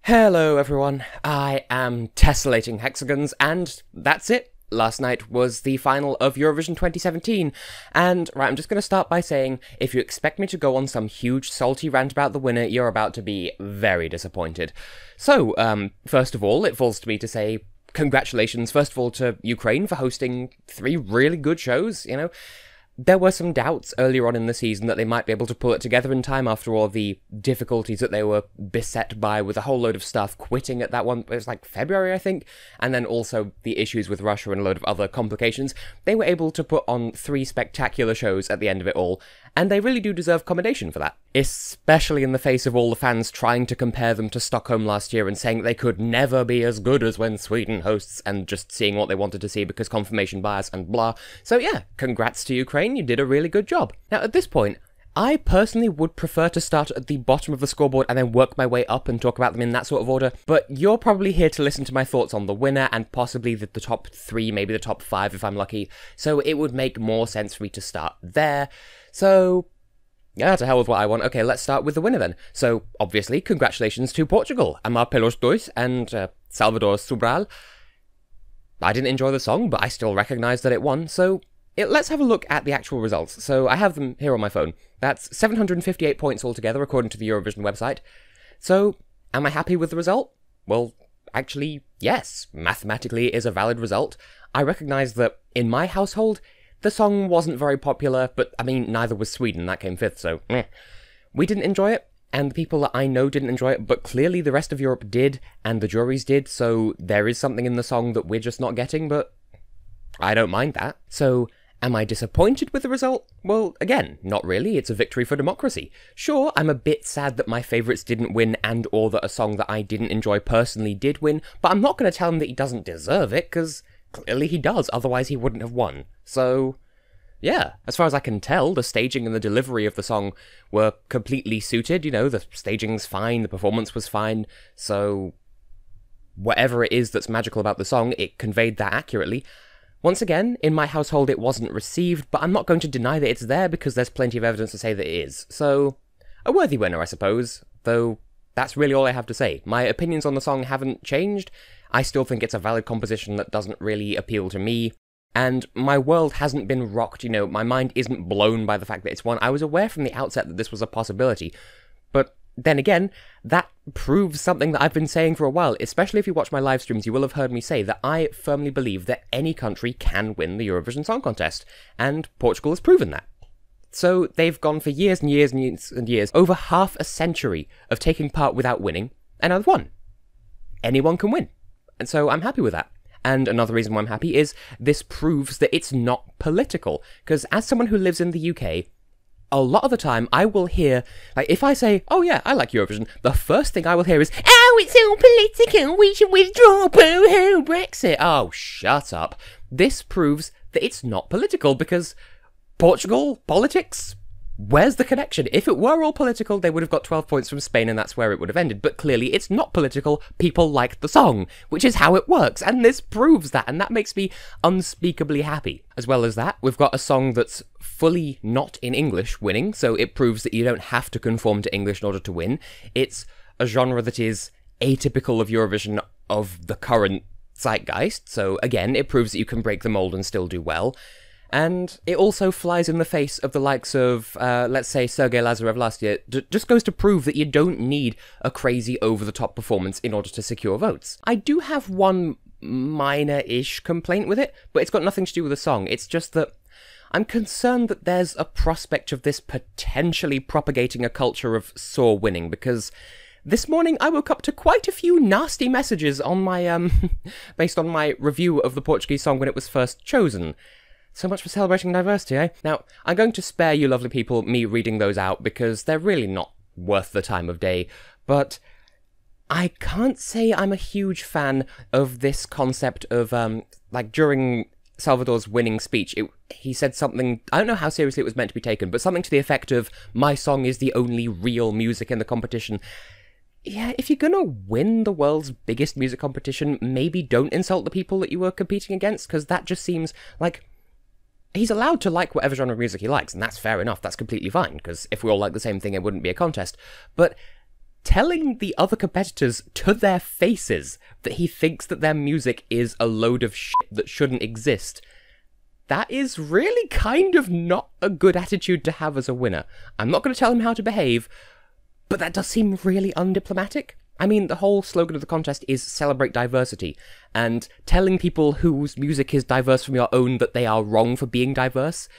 Hello everyone, I am Tessellating Hexagons, and that's it. Last night was the final of Eurovision 2017, and right, I'm just going to start by saying, if you expect me to go on some huge salty rant about the winner, you're about to be very disappointed. So, first of all, it falls to me to say congratulations, first of all, to Ukraine for hosting 3 really good shows, you know. There were some doubts earlier on in the season that they might be able to pull it together in time after all the difficulties that they were beset by with a whole load of stuff quitting at that one, it was like February, I think, and then also the issues with Russia and a load of other complications. They were able to put on 3 spectacular shows at the end of it all, and they really do deserve commendation for that. Especially in the face of all the fans trying to compare them to Stockholm last year and saying they could never be as good as when Sweden hosts, and just seeing what they wanted to see because confirmation bias and blah. So yeah, congrats to Ukraine, you did a really good job. Now at this point, I personally would prefer to start at the bottom of the scoreboard and then work my way up and talk about them in that sort of order, but you're probably here to listen to my thoughts on the winner and possibly the top 3, maybe the top 5 if I'm lucky, so it would make more sense for me to start there. So yeah, to hell with what I want. Okay, let's start with the winner then. So, obviously, congratulations to Portugal, Amar Pelos Dois and Salvador Sobral. I didn't enjoy the song, but I still recognise that it won, so let's have a look at the actual results. So, I have them here on my phone. That's 758 points altogether, according to the Eurovision website. So, am I happy with the result? Well, actually, yes. Mathematically, it is a valid result. I recognise that, in my household, the song wasn't very popular, but, I mean, neither was Sweden, that came 5th, so we didn't enjoy it, and the people that I know didn't enjoy it, but clearly the rest of Europe did, and the juries did, so there is something in the song that we're just not getting, but I don't mind that. So, am I disappointed with the result? Well, again, not really, it's a victory for democracy. Sure, I'm a bit sad that my favourites didn't win and or that a song that I didn't enjoy personally did win, but I'm not going to tell him that he doesn't deserve it, because clearly he does, otherwise he wouldn't have won. So, yeah, as far as I can tell, the staging and the delivery of the song were completely suited, you know, the staging's fine, the performance was fine, so whatever it is that's magical about the song, it conveyed that accurately. Once again, in my household it wasn't received, but I'm not going to deny that it's there because there's plenty of evidence to say that it is. So, a worthy winner, I suppose, though that's really all I have to say. My opinions on the song haven't changed. I still think it's a valid composition that doesn't really appeal to me, and my world hasn't been rocked, you know, my mind isn't blown by the fact that it's won. I was aware from the outset that this was a possibility, but then again, that proves something that I've been saying for a while, especially if you watch my live streams, you will have heard me say that I firmly believe that any country can win the Eurovision Song Contest, and Portugal has proven that. So they've gone for years and years and years and years, over half a century of taking part without winning, and I've won. Anyone can win. And so I'm happy with that. And another reason why I'm happy is this proves that it's not political. Because as someone who lives in the UK, a lot of the time I will hear, like, if I say, oh yeah, I like Eurovision, the first thing I will hear is, oh, it's all political, we should withdraw, boo-hoo, Brexit. Oh, shut up. This proves that it's not political, because Portugal, politics, where's the connection? If it were all political, they would have got 12 points from Spain and that's where it would have ended. But clearly it's not political, people like the song, which is how it works, and this proves that, and that makes me unspeakably happy. As well as that, we've got a song that's fully not in English winning, so it proves that you don't have to conform to English in order to win. It's a genre that is atypical of Eurovision of the current zeitgeist, so again, it proves that you can break the mold and still do well. And it also flies in the face of the likes of, let's say, Sergei Lazarev last year. Just goes to prove that you don't need a crazy over-the-top performance in order to secure votes. I do have one minor-ish complaint with it, but it's got nothing to do with the song. It's just that I'm concerned that there's a prospect of this potentially propagating a culture of sore winning, because this morning I woke up to quite a few nasty messages on my, based on my review of the Portuguese song when it was first chosen. So much for celebrating diversity, eh? Now, I'm going to spare you lovely people me reading those out because they're really not worth the time of day, but I can't say I'm a huge fan of this concept of, like, during Salvador's winning speech, he said something, I don't know how seriously it was meant to be taken, but something to the effect of, my song is the only real music in the competition. Yeah, if you're gonna win the world's biggest music competition, maybe don't insult the people that you were competing against, because that just seems like, he's allowed to like whatever genre of music he likes, and that's fair enough, that's completely fine, because if we all like the same thing, it wouldn't be a contest. But telling the other competitors to their faces that he thinks that their music is a load of shit that shouldn't exist. That is really kind of not a good attitude to have as a winner. I'm not going to tell him how to behave, but that does seem really undiplomatic. I mean, the whole slogan of the contest is celebrate diversity, and telling people whose music is diverse from your own that they are wrong for being diverse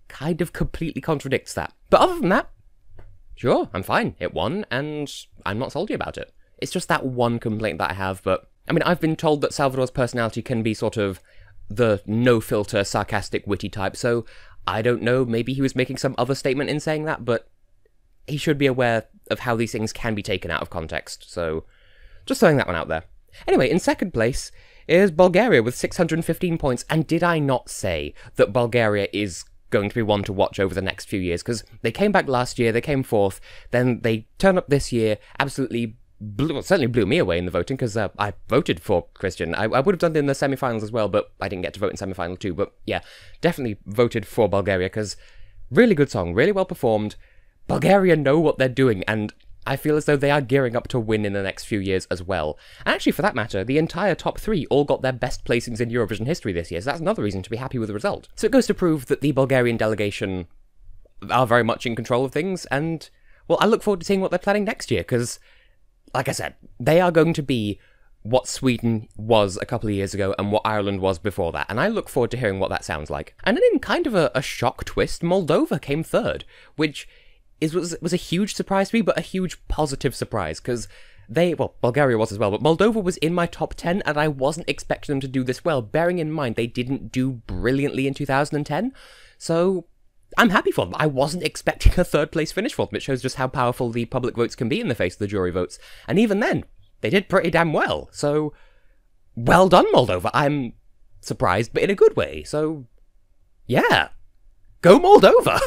kind of completely contradicts that. But other than that, sure, I'm fine. It won, and I'm not salty about it. It's just that one complaint that I have, but I mean, I've been told that Salvador's personality can be sort of the no-filter, sarcastic, witty type, so I don't know, maybe he was making some other statement in saying that, but he should be aware of how these things can be taken out of context, so just throwing that one out there. Anyway, in second place is Bulgaria with 615 points, and did I not say that Bulgaria is going to be one to watch over the next few years? Because they came back last year, they came fourth, then they turned up this year, absolutely certainly blew me away in the voting, because I voted for Christian. I would have done it in the semi-finals as well, but I didn't get to vote in semi-final too. But yeah, definitely voted for Bulgaria, because really good song, really well performed. Bulgaria know what they're doing, and I feel as though they are gearing up to win in the next few years as well. And actually, for that matter, the entire top three all got their best placings in Eurovision history this year, so that's another reason to be happy with the result. So it goes to prove that the Bulgarian delegation are very much in control of things, and, well, I look forward to seeing what they're planning next year, because, like I said, they are going to be what Sweden was a couple of years ago and what Ireland was before that, and I look forward to hearing what that sounds like. And then in kind of a shock twist, Moldova came third, which was a huge surprise to me, but a huge positive surprise, because Bulgaria was as well, but Moldova was in my top 10, and I wasn't expecting them to do this well, bearing in mind they didn't do brilliantly in 2010, so I'm happy for them. I wasn't expecting a third place finish for them. It shows just how powerful the public votes can be in the face of the jury votes, and even then, they did pretty damn well, so well done, Moldova. I'm surprised, but in a good way, so yeah, go Moldova!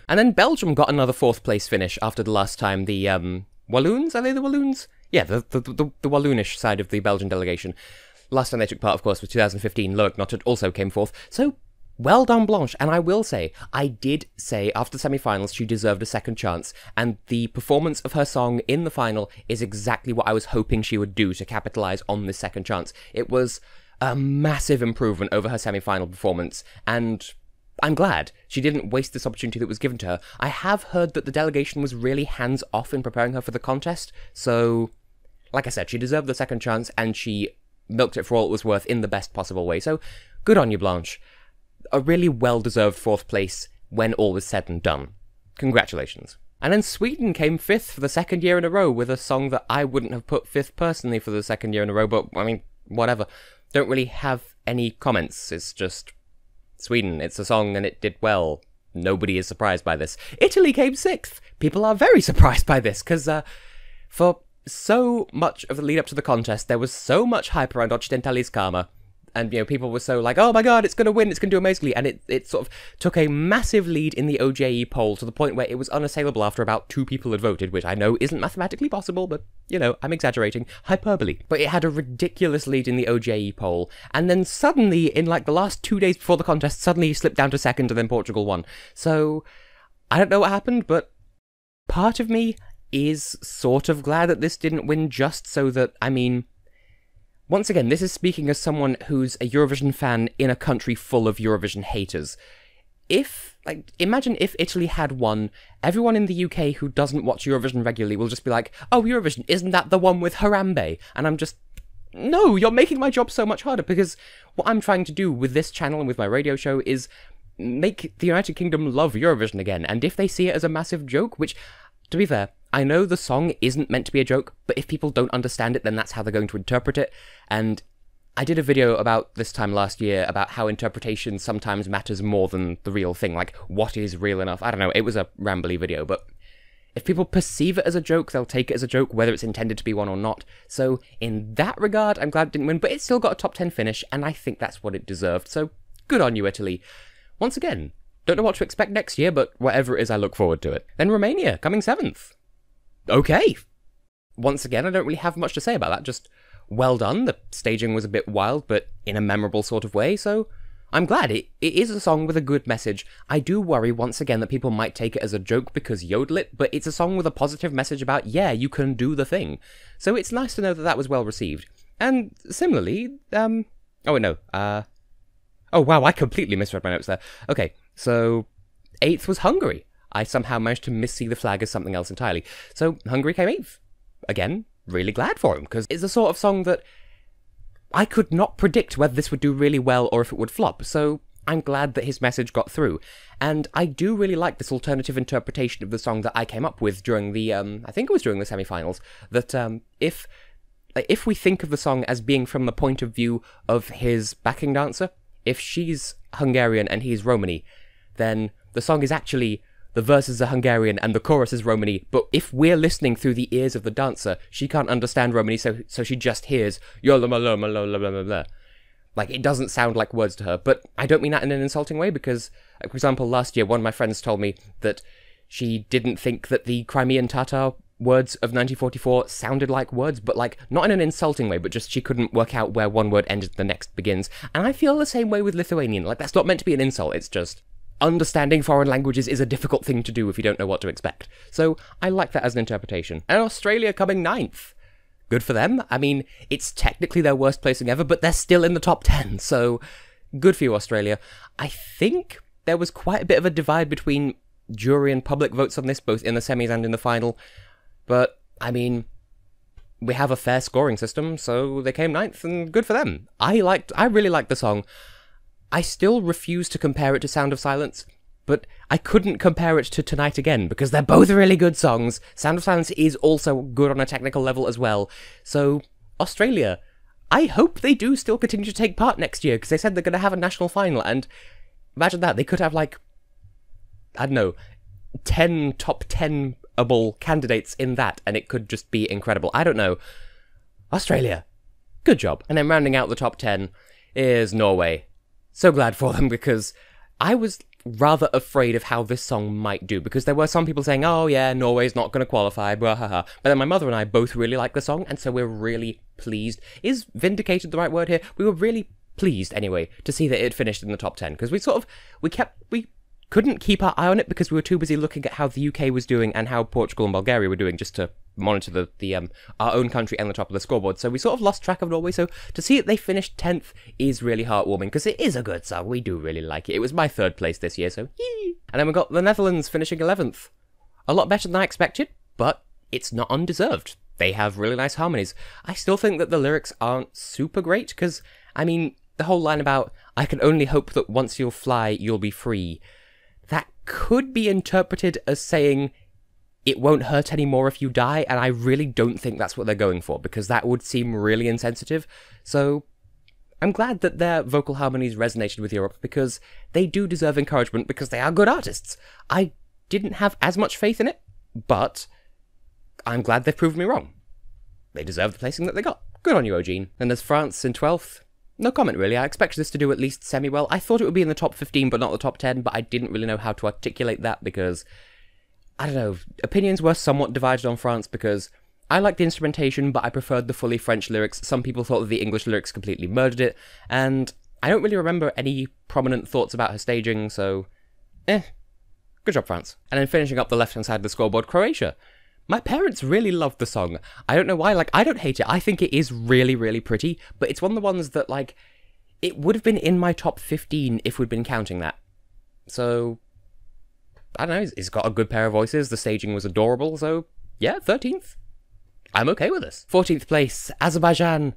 And then Belgium got another fourth place finish after the last time. The Walloons, are they the Walloons? Yeah, the Walloonish side of the Belgian delegation. Last time they took part, of course, was 2015. Loic also came fourth. So, well done, Blanche. And I will say, I did say after the semi-finals she deserved a second chance, and the performance of her song in the final is exactly what I was hoping she would do to capitalise on this second chance. It was a massive improvement over her semi-final performance, and I'm glad she didn't waste this opportunity that was given to her. I have heard that the delegation was really hands-off in preparing her for the contest, so, like I said, she deserved the second chance, and she milked it for all it was worth in the best possible way, so good on you, Blanche. A really well-deserved fourth place when all was said and done. Congratulations. And then Sweden came fifth for the second year in a row with a song that I wouldn't have put fifth personally for the second year in a row, but, I mean, whatever. Don't really have any comments, it's just Sweden, it's a song and it did well. Nobody is surprised by this. Italy came sixth. People are very surprised by this, because for so much of the lead up to the contest, there was so much hype around Occidentali's Karma, and, you know, people were so like, oh my god, it's going to win, it's going to do amazingly, and it sort of took a massive lead in the OJE poll to the point where it was unassailable after about 2 people had voted, which I know isn't mathematically possible, but, you know, I'm exaggerating. Hyperbole. But it had a ridiculous lead in the OJE poll, and then suddenly, in like the last 2 days before the contest, suddenly slipped down to second, and then Portugal won. So, I don't know what happened, but part of me is sort of glad that this didn't win, just so that, I mean, once again, this is speaking as someone who's a Eurovision fan in a country full of Eurovision haters. Imagine if Italy had won, everyone in the UK who doesn't watch Eurovision regularly will just be like, oh, Eurovision, isn't that the one with Harambe? And I'm just, no, you're making my job so much harder, because what I'm trying to do with this channel and with my radio show is make the United Kingdom love Eurovision again, and if they see it as a massive joke, which, to be fair, I know the song isn't meant to be a joke, but if people don't understand it, then that's how they're going to interpret it, and I did a video about this time last year about how interpretation sometimes matters more than the real thing, like, what is real enough? I don't know, it was a rambly video, but if people perceive it as a joke, they'll take it as a joke, whether it's intended to be one or not, so in that regard, I'm glad it didn't win, but it still got a top 10 finish, and I think that's what it deserved, so good on you, Italy. Once again, don't know what to expect next year, but whatever it is, I look forward to it. Then Romania, coming 7th. Okay. Once again, I don't really have much to say about that, just well done. The staging was a bit wild, but in a memorable sort of way, so I'm glad it is a song with a good message. I do worry once again that people might take it as a joke because yodel it, but it's a song with a positive message about, yeah, you can do the thing. So it's nice to know that that was well received. And similarly, oh no, oh wow, I completely misread my notes there. Okay, so 8th was Hungary. I somehow managed to missee the flag as something else entirely. So Hungary came 8th. Again, really glad for him, because it's the sort of song that I could not predict whether this would do really well or if it would flop, so I'm glad that his message got through. And I do really like this alternative interpretation of the song that I came up with during the, I think it was during the semi-finals, that if we think of the song as being from the point of view of his backing dancer, if she's Hungarian and he's Romani, then the song is actually, the verses are Hungarian and the chorus is Romani, but if we're listening through the ears of the dancer, she can't understand Romani, so she just hears yola. Like, it doesn't sound like words to her, but I don't mean that in an insulting way, because, for example, last year, one of my friends told me that she didn't think that the Crimean Tatar words of 1944 sounded like words, but, like, not in an insulting way, but just she couldn't work out where one word ended and the next begins. And I feel the same way with Lithuanian. Like, that's not meant to be an insult, it's just understanding foreign languages is a difficult thing to do if you don't know what to expect. So I like that as an interpretation. And Australia coming 9th. Good for them. I mean, it's technically their worst placing ever, but they're still in the top 10, so good for you, Australia. I think there was quite a bit of a divide between jury and public votes on this, both in the semis and in the final, but, I mean, we have a fair scoring system, so they came 9th, and good for them. I really liked the song. I still refuse to compare it to Sound of Silence, but I couldn't compare it to Tonight Again, because they're both really good songs. Sound of Silence is also good on a technical level as well. So, Australia, I hope they do still continue to take part next year, because they said they're going to have a national final, and imagine that, they could have, like, I don't know, 10 top 10-able candidates in that, and it could just be incredible. I don't know. Australia, good job. And then rounding out the top 10 is Norway. So glad for them, because I was rather afraid of how this song might do, because there were some people saying, oh yeah, Norway's not going to qualify, blah, ha, ha. But then my mother and I both really like the song, and so we're really pleased. Is vindicated the right word here? We were really pleased, anyway, to see that it finished in the top 10, because we couldn't keep our eye on it because we were too busy looking at how the UK was doing and how Portugal and Bulgaria were doing, just to monitor our own country and the top of the scoreboard. So we sort of lost track of Norway, so to see that they finished 10th is really heartwarming, because it is a good song. We do really like it. It was my 3rd place this year, so yee! And then we got the Netherlands finishing 11th. A lot better than I expected, but it's not undeserved. They have really nice harmonies. I still think that the lyrics aren't super great, because, I mean, the whole line about, I can only hope that once you'll fly, you'll be free, that could be interpreted as saying, it won't hurt anymore if you die, and I really don't think that's what they're going for, because that would seem really insensitive. So I'm glad that their vocal harmonies resonated with Europe, because they do deserve encouragement, because they are good artists. I didn't have as much faith in it, but I'm glad they've proved me wrong. They deserve the placing that they got. Good on you, Eugene. And there's France in 12th. No comment, really. I expected this to do at least semi-well. I thought it would be in the top 15, but not the top 10, but I didn't really know how to articulate that, because I don't know, opinions were somewhat divided on France, because I liked the instrumentation, but I preferred the fully French lyrics. Some people thought that the English lyrics completely murdered it, and I don't really remember any prominent thoughts about her staging, so good job, France. And then finishing up the left-hand side of the scoreboard, Croatia. My parents really loved the song. I don't know why, like, I don't hate it. I think it is really, really pretty, but it's one of the ones that, like, it would have been in my top 15 if we'd been counting that. So I don't know, it's got a good pair of voices, the staging was adorable, so yeah, 13th. I'm okay with this. 14th place, Azerbaijan.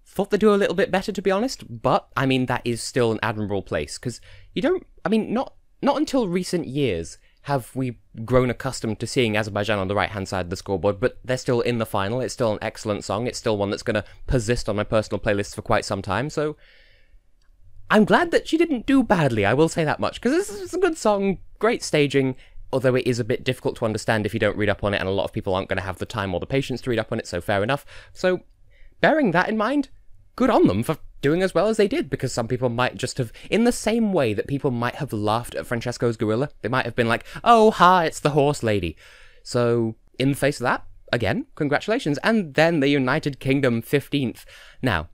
Thought they'd do a little bit better, to be honest, but, I mean, that is still an admirable place, because you don't, I mean, not until recent years have we grown accustomed to seeing Azerbaijan on the right-hand side of the scoreboard, but they're still in the final. It's still an excellent song. It's still one that's going to persist on my personal playlists for quite some time, so I'm glad that she didn't do badly, I will say that much, because this is a good song, great staging, although it is a bit difficult to understand if you don't read up on it, and a lot of people aren't going to have the time or the patience to read up on it, so fair enough. So, bearing that in mind, good on them for doing as well as they did, because some people might just have, in the same way that people might have laughed at Francesco's gorilla, they might have been like, oh, ha, it's the horse lady. So, in the face of that, again, congratulations. And then the United Kingdom 15th. Now,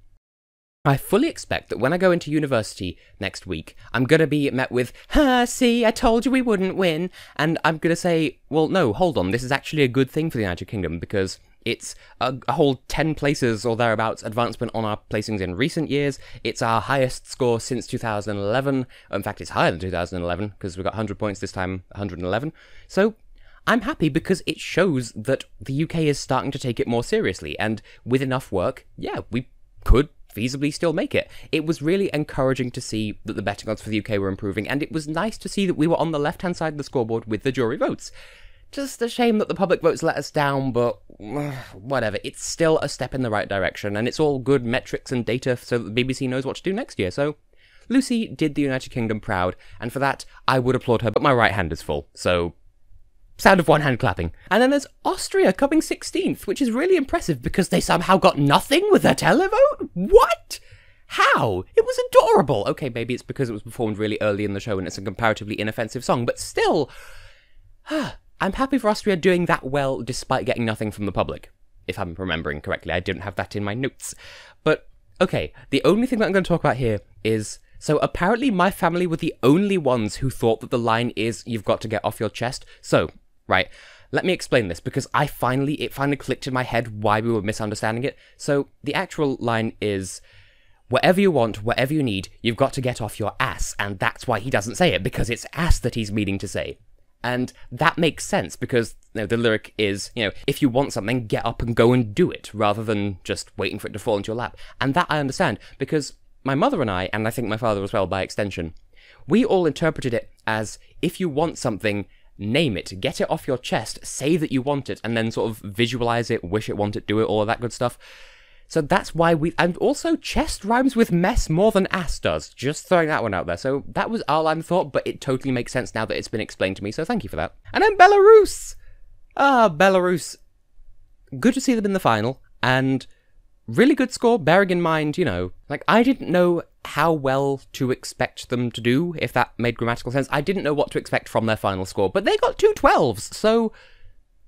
I fully expect that when I go into university next week, I'm going to be met with, "Ha, see, I told you we wouldn't win," and I'm going to say, well, no, hold on, this is actually a good thing for the United Kingdom, because it's a whole 10 places or thereabouts advancement on our placings in recent years. It's our highest score since 2011. In fact, it's higher than 2011, because we got 100 points this time, 111. So I'm happy because it shows that the UK is starting to take it more seriously, and with enough work, yeah, we could feasibly still make it. It was really encouraging to see that the betting odds for the UK were improving, and it was nice to see that we were on the left-hand side of the scoreboard with the jury votes. Just a shame that the public votes let us down, but whatever. It's still a step in the right direction, and it's all good metrics and data so that the BBC knows what to do next year. So Lucy did the United Kingdom proud, and for that, I would applaud her, but my right hand is full, so sound of one hand clapping. And then there's Austria coming 16th, which is really impressive because they somehow got nothing with their televote? What? How? It was adorable. Okay, maybe it's because it was performed really early in the show and it's a comparatively inoffensive song, but still, I'm happy for Austria doing that well despite getting nothing from the public. If I'm remembering correctly, I didn't have that in my notes. But, okay, the only thing that I'm going to talk about here is, so apparently my family were the only ones who thought that the line is, "You've got to get off your chest." So, right, let me explain this, because it finally clicked in my head why we were misunderstanding it. So, the actual line is, "Whatever you want, whatever you need, you've got to get off your ass," and that's why he doesn't say it, because it's ass that he's meaning to say. And that makes sense, because the lyric is, if you want something, get up and go and do it, rather than just waiting for it to fall into your lap. And that I understand, because my mother and I think my father as well by extension, we all interpreted it as, if you want something, name it, get it off your chest, say that you want it, and then sort of visualize it, wish it, want it, do it, all of that good stuff. So that's why and also chest rhymes with mess more than ass does, just throwing that one out there. So that was our line of thought, but it totally makes sense now that it's been explained to me, so thank you for that. And then Belarus! Belarus. Good to see them in the final, and really good score, bearing in mind, I didn't know how well to expect them to do, if that made grammatical sense. I didn't know what to expect from their final score, but they got 2 12s, so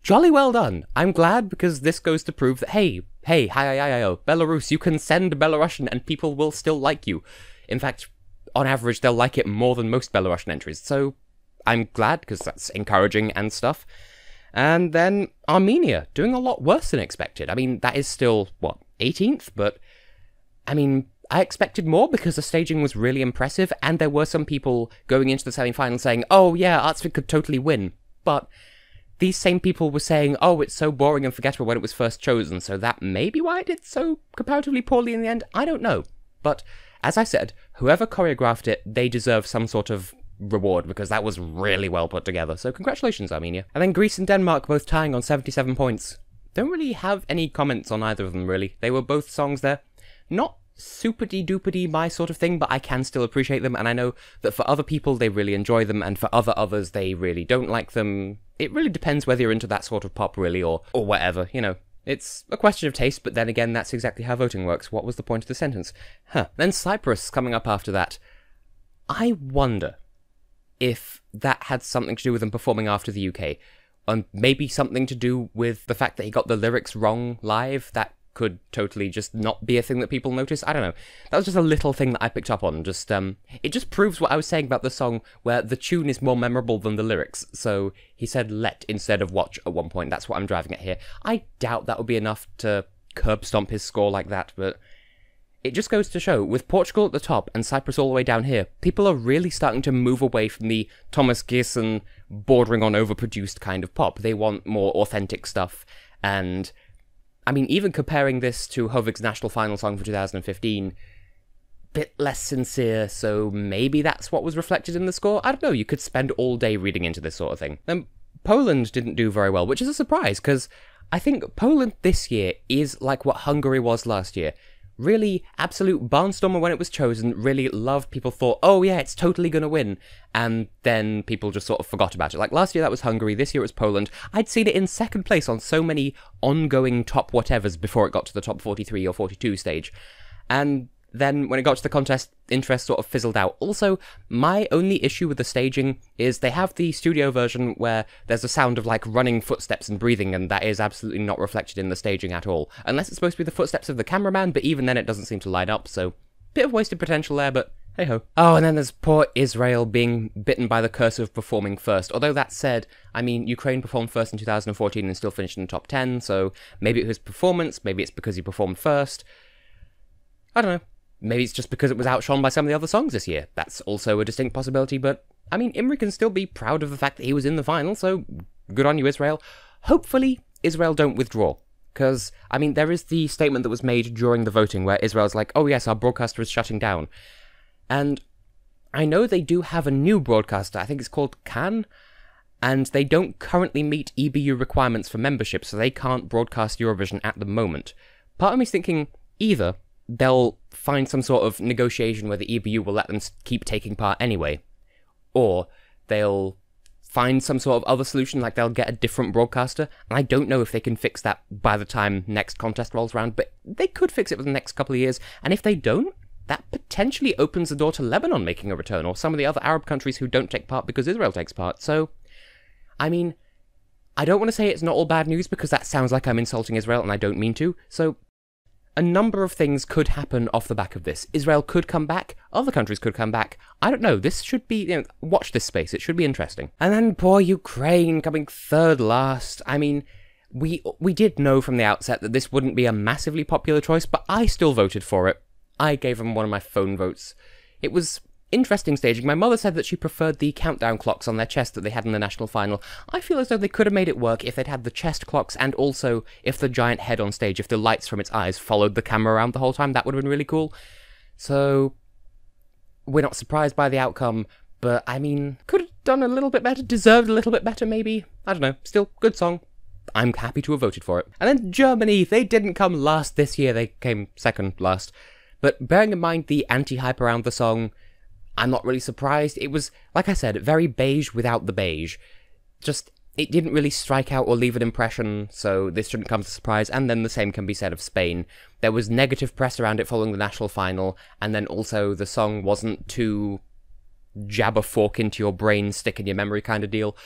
jolly well done. I'm glad, because this goes to prove that, hey, Belarus, you can send Belarusian and people will still like you. In fact, on average, they'll like it more than most Belarusian entries, so I'm glad, because that's encouraging and stuff. And then Armenia, doing a lot worse than expected. I mean, that is still, 18th? But, I mean, I expected more because the staging was really impressive, and there were some people going into the semi-final saying, "Oh yeah, Artsvik could totally win." But these same people were saying, "Oh, it's so boring and forgettable when it was first chosen, so that may be why it did so comparatively poorly in the end." I don't know. But, as I said, whoever choreographed it, they deserve some sort of reward, because that was really well put together. So congratulations, Armenia. And then Greece and Denmark both tying on 77 points. Don't really have any comments on either of them, really. They were both songs there. Not super-de-duper-de my sort of thing, but I can still appreciate them, and I know that for other people they really enjoy them, and for others they really don't like them. It really depends whether you're into that sort of pop, really, or whatever, It's a question of taste, but then again, that's exactly how voting works. What was the point of the sentence? Then Cyprus coming up after that. I wonder if that had something to do with them performing after the UK, and maybe something to do with the fact that he got the lyrics wrong live. That could totally just not be a thing that people notice. I don't know. That was just a little thing that I picked up on. Just it just proves what I was saying about the song, where the tune is more memorable than the lyrics. So he said "let" instead of "watch" at one point. That's what I'm driving at here. I doubt that would be enough to curb stomp his score like that, but it just goes to show, with Portugal at the top and Cyprus all the way down here, people are really starting to move away from the Thomas Gierson bordering on overproduced kind of pop. They want more authentic stuff, and I mean, even comparing this to Hovig's national final song for 2015, bit less sincere, so maybe that's what was reflected in the score? I don't know, you could spend all day reading into this sort of thing. Then Poland didn't do very well, which is a surprise, because I think Poland this year is like what Hungary was last year. Really absolute barnstormer when it was chosen, really loved, people thought, "Oh yeah, it's totally gonna win," and then people just sort of forgot about it. Like last year that was Hungary, this year it was Poland. I'd seen it in second place on so many ongoing top whatevers before it got to the top 43 or 42 stage, and then when it got to the contest, interest sort of fizzled out. Also, my only issue with the staging is they have the studio version where there's a sound of like running footsteps and breathing, and that is absolutely not reflected in the staging at all. Unless it's supposed to be the footsteps of the cameraman, but even then it doesn't seem to line up, so bit of wasted potential there, but hey ho. Oh, and then there's poor Israel being bitten by the curse of performing first. Although that said, I mean, Ukraine performed first in 2014 and still finished in the top 10, so maybe it was performance, maybe it's because he performed first. I don't know. Maybe it's just because it was outshone by some of the other songs this year. That's also a distinct possibility, but I mean, Imre can still be proud of the fact that he was in the final, so good on you, Israel. Hopefully, Israel don't withdraw. Because, I mean, there is the statement that was made during the voting where Israel's like, oh yes, our broadcaster is shutting down. And I know they do have a new broadcaster, I think it's called Can, and they don't currently meet EBU requirements for membership, so they can't broadcast Eurovision at the moment. Part of me's thinking either they'll find some sort of negotiation where the EBU will let them keep taking part anyway, or they'll find some sort of other solution, like they'll get a different broadcaster, and I don't know if they can fix that by the time next contest rolls around, but they could fix it within the next couple of years, and if they don't, that potentially opens the door to Lebanon making a return, or some of the other Arab countries who don't take part because Israel takes part. So, I mean, I don't want to say it's not all bad news because that sounds like I'm insulting Israel and I don't mean to. So, a number of things could happen off the back of this. Israel could come back, other countries could come back. I don't know, this should be, watch this space, it should be interesting. And then poor Ukraine coming third last. I mean, we did know from the outset that this wouldn't be a massively popular choice, but I still voted for it. I gave them one of my phone votes. It was interesting staging. My mother said that she preferred the countdown clocks on their chest that they had in the national final. I feel as though they could have made it work if they'd had the chest clocks, and also if the giant head on stage, if the lights from its eyes followed the camera around the whole time. That would have been really cool. So, we're not surprised by the outcome, but I mean, could have done a little bit better, deserved a little bit better maybe. I don't know, still, good song. I'm happy to have voted for it. And then Germany, they didn't come last this year, they came second last. But bearing in mind the anti-hype around the song, I'm not really surprised. It was, like I said, very beige without the beige. Just, it didn't really strike out or leave an impression, so this shouldn't come as a surprise. And then the same can be said of Spain. There was negative press around it following the national final, and then also the song wasn't too jab a fork into your brain, stick in your memory kind of deal.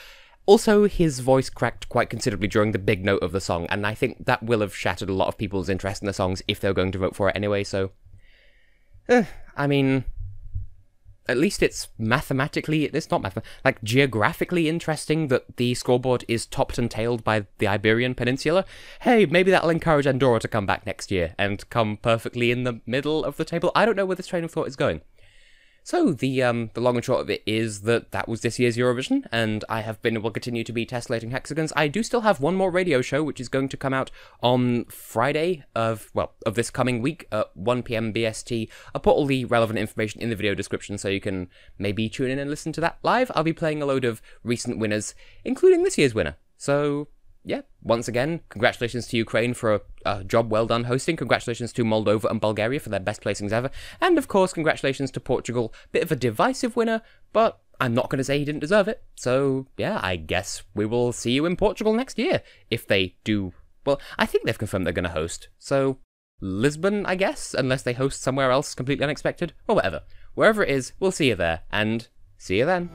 Also, his voice cracked quite considerably during the big note of the song, and I think that will have shattered a lot of people's interest in the songs if they're going to vote for it anyway, so... I mean, at least it's mathematically, it's not like geographically interesting that the scoreboard is topped and tailed by the Iberian Peninsula. Hey, maybe that'll encourage Andorra to come back next year and come perfectly in the middle of the table. I don't know where this train of thought is going. So, the long and short of it is that was this year's Eurovision, and I have been and will continue to be Tessellating Hexagons. I do still have one more radio show, which is going to come out on Friday of this coming week at 1 PM BST. I'll put all the relevant information in the video description so you can maybe tune in and listen to that live. I'll be playing a load of recent winners, including this year's winner. So, yeah, once again, congratulations to Ukraine for a job well done hosting, congratulations to Moldova and Bulgaria for their best placings ever, and of course, congratulations to Portugal. Bit of a divisive winner, but I'm not going to say he didn't deserve it. So, yeah, I guess we will see you in Portugal next year, if they do. Well, I think they've confirmed they're going to host, so Lisbon, I guess, unless they host somewhere else completely unexpected, or whatever. Wherever it is, we'll see you there, and see you then.